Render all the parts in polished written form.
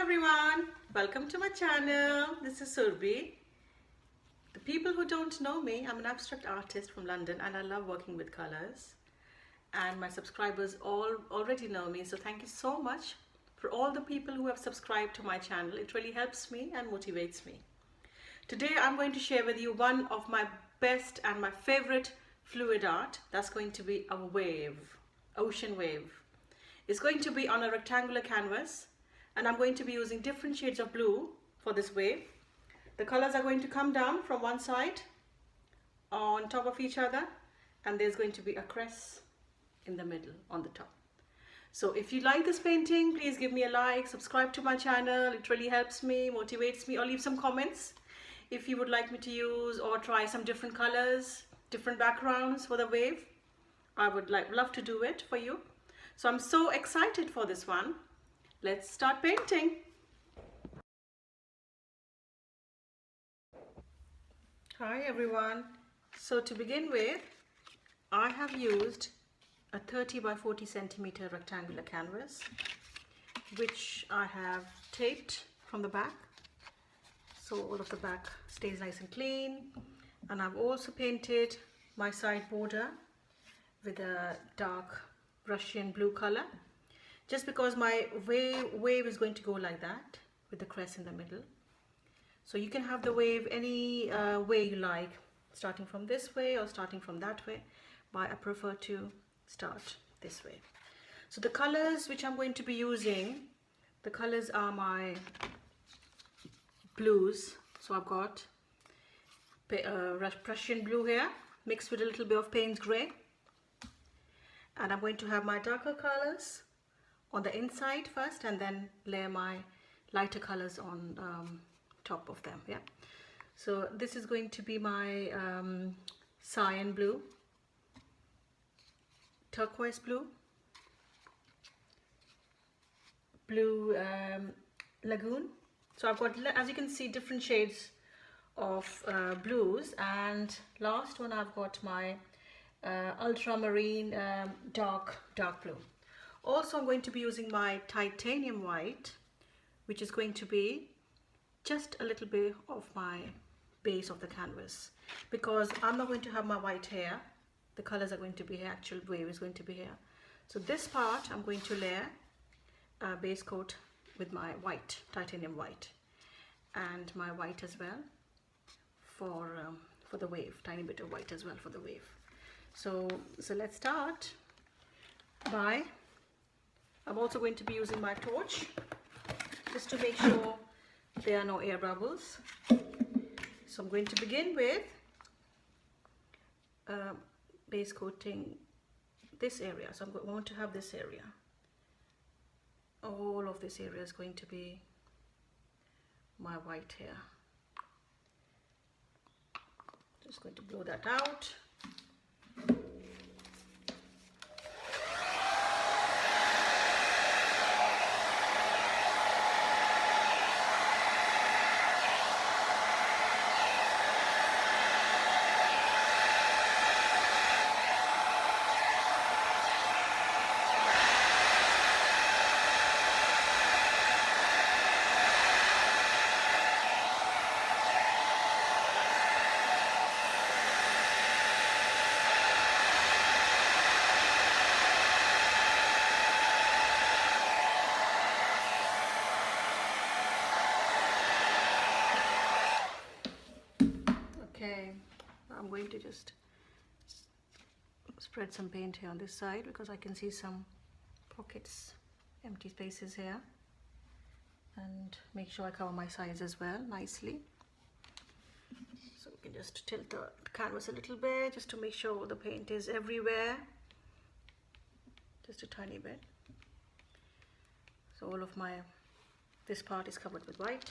everyone, welcome to my channel. This is Surbi. The people who don't know me, I'm an abstract artist from London and I love working with colors, and my subscribers all already know me, so thank you so much for all the people who have subscribed to my channel. It really helps me and motivates me. Today I'm going to share with you one of my best and my favorite fluid art. That's going to be a wave, ocean wave. It's going to be on a rectangular canvas, and I'm going to be using different shades of blue for this wave. The colors are going to come down from one side on top of each other, and there's going to be a crest in the middle on the top. So if you like this painting, please give me a like, subscribe to my channel. It really helps me, motivates me, or leave some comments if you would like me to use or try some different colors, different backgrounds for the wave. I would love to do it for you. So I'm so excited for this one. Let's start painting. Hi everyone. So to begin with, I have used a 30 by 40 centimeter rectangular canvas, which I have taped from the back, so all of the back stays nice and clean. And I've also painted my side border with a dark Prussian blue color, just because my wave is going to go like that with the crest in the middle. So you can have the wave any way you like, starting from this way or starting from that way, but I prefer to start this way. So the colors which I'm going to be using, the colors are my blues. So I've got Prussian blue here mixed with a little bit of Payne's grey, and I'm going to have my darker colors on the inside first and then layer my lighter colors on top of them. Yeah, so this is going to be my cyan blue, turquoise blue, blue lagoon. So I've got, as you can see, different shades of blues, and last one I've got my ultramarine dark blue. Also, I'm going to be using my titanium white, which is going to be just a little bit of my base of the canvas, because I'm not going to have my white here. The colors are going to be here, actual wave is going to be here. So this part I'm going to layer a base coat with my white, titanium white, and my white as well for the wave, tiny bit of white as well for the wave. So let's start by, I'm also going to be using my torch just to make sure there are no air bubbles. So I'm going to begin with base coating this area. So I want to have this area. All of this area is going to be my white here. Just going to blow that out. I'm going to just spread some paint here on this side, because I can see some pockets, empty spaces here, and make sure I cover my sides as well nicely. So we can just tilt the canvas a little bit just to make sure the paint is everywhere, just a tiny bit. So all of this part is covered with white.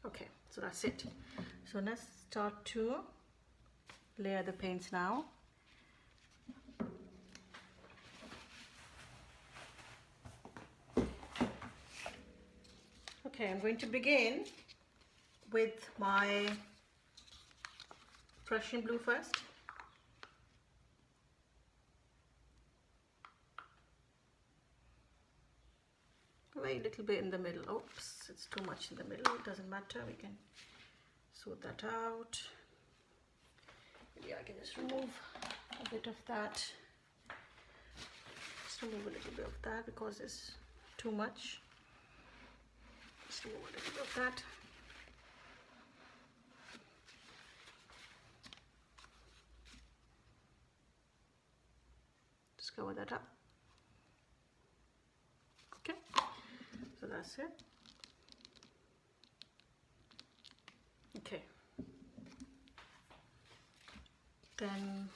Okay, so that's it. So let's start to layer the paints now. Okay, I'm going to begin with my Prussian blue first. very little bit in the middle. Oops, it's too much in the middle. It doesn't matter, we can sort that out. Yeah, I can just remove a bit of that. Just remove a little bit of that because it's too much. Just remove a little bit of that. Just cover that up. Okay, so that's it. Okay, then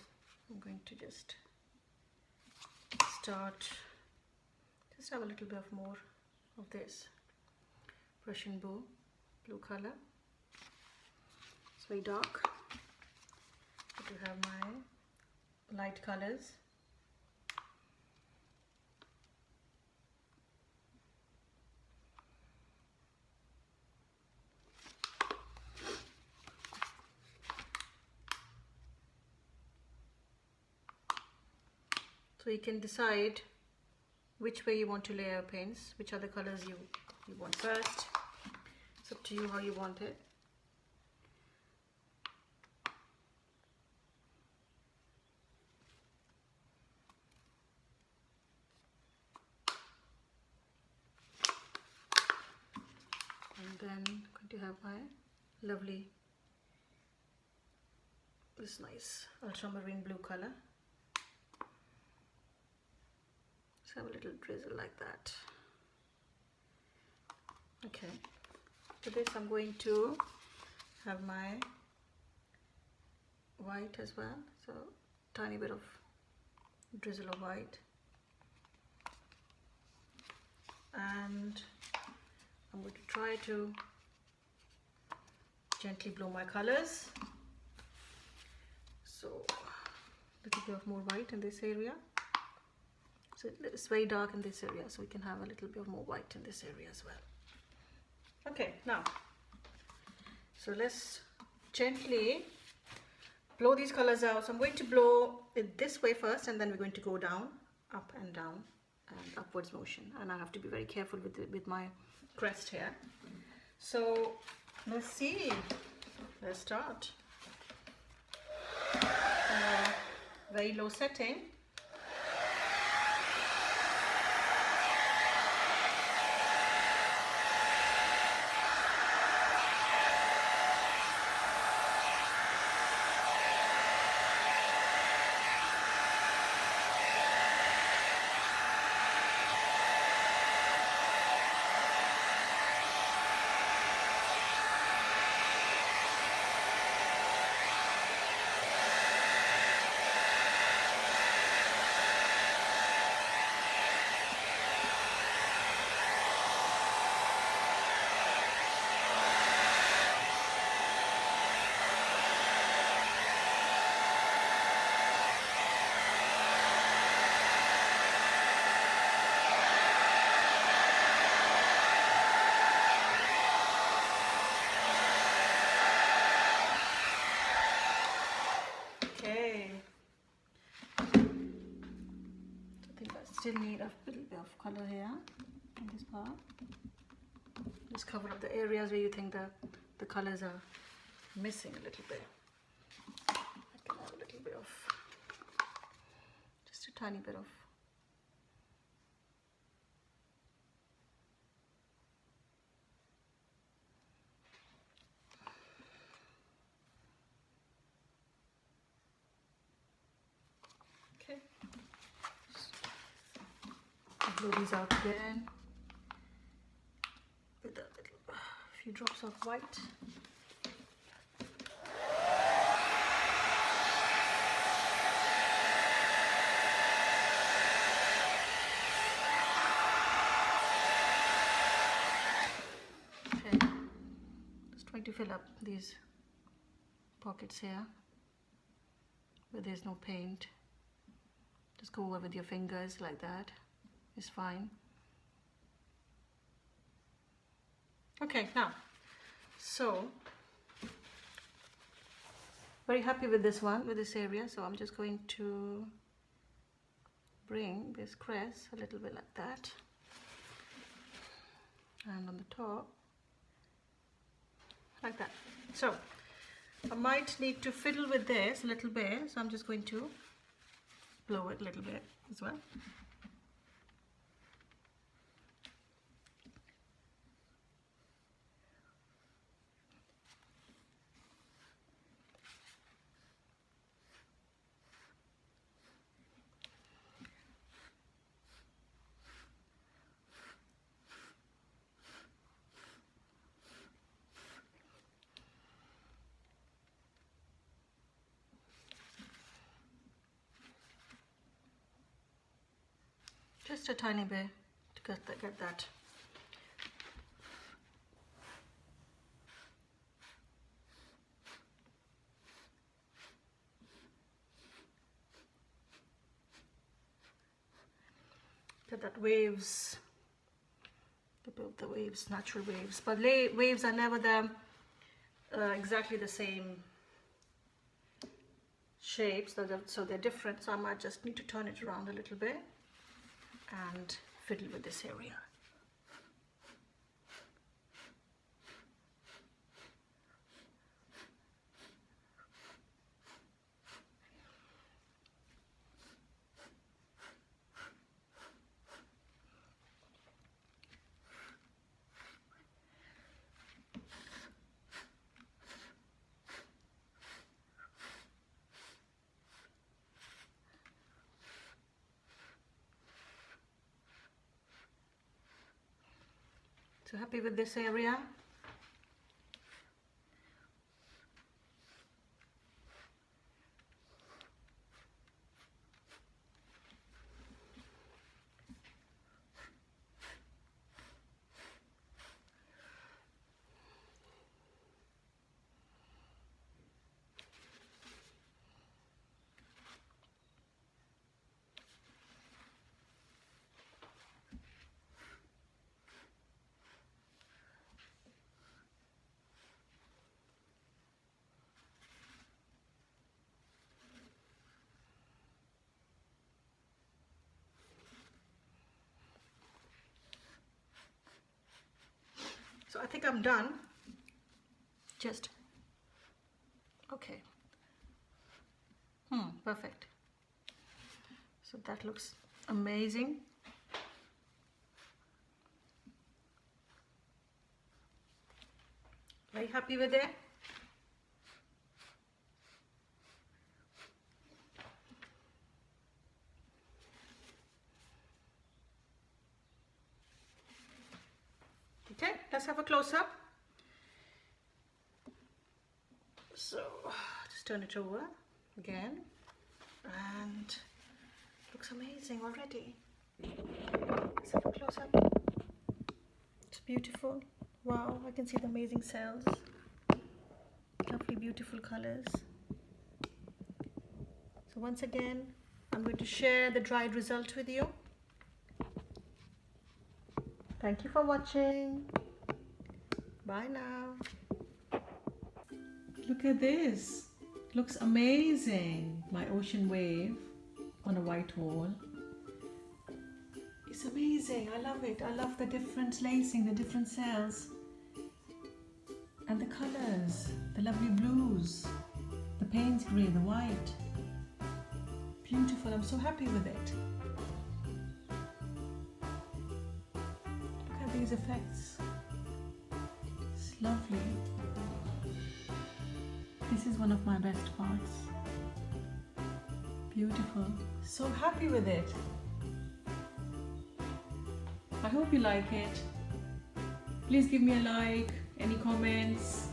I'm going to just have a little bit of more of this Prussian blue color. It's very dark. I do have my light colors. So you can decide which way you want to lay your paints, which are the colors you want first. It's up to you how you want it. And then I'm going to have my lovely, this nice ultramarine blue color. Have a little drizzle like that. Okay, for this I'm going to have my white as well, so tiny bit of drizzle of white, and I'm going to try to gently blow my colors. So a little bit of more white in this area. So it's very dark in this area, so we can have a little bit more white in this area as well. Okay, now, so let's gently blow these colors out. So I'm going to blow it this way first, and then we're going to go down, up and down, and upwards motion. And I have to be very careful with my crest here. So let's see. Let's start. Very low setting. Still need a little bit of color here in this part. Just cover up the areas where you think the colors are missing a little bit. I can have a little bit of, just a tiny bit of. Okay. Blow these out again with a few drops of white. Okay, just trying to fill up these pockets here where there's no paint. Just go over with your fingers like that. Is fine. Okay, now, so very happy with this one, with this area. So I'm just going to bring this crest a little bit like that. on the top, like that. So I might need to fiddle with this a little bit, so I'm just going to blow it a little bit as well. Just a tiny bit to get that. Get that waves, the waves, natural waves. But waves are never exactly the same shapes, so they're different. So I might just need to turn it around a little bit and fiddle with this area. So happy with this area. So I think I'm done. Just okay. Perfect. So that looks amazing. Very happy with it. Okay, let's have a close-up. So just turn it over again, and looks amazing already. Let's have a close-up. It's beautiful. Wow, I can see the amazing cells. Lovely, beautiful colors. So once again, I'm going to share the dried result with you. Thank you for watching. Bye now. Look at this. Looks amazing. My ocean wave on a white wall. It's amazing. I love it. I love the different lacing, the different cells. And the colors. The lovely blues. The Payne's grey, the white. Beautiful. I'm so happy with it. These effects. It's lovely. This is one of my best parts. Beautiful. So happy with it. I hope you like it. Please give me a like, any comments,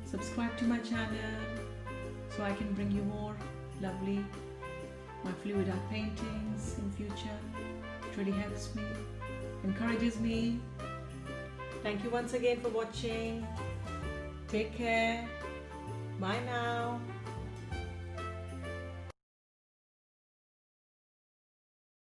subscribe to my channel so I can bring you more lovely my fluid art paintings in future. It really helps me, encourages me. Thank you once again for watching. Take care. Bye now.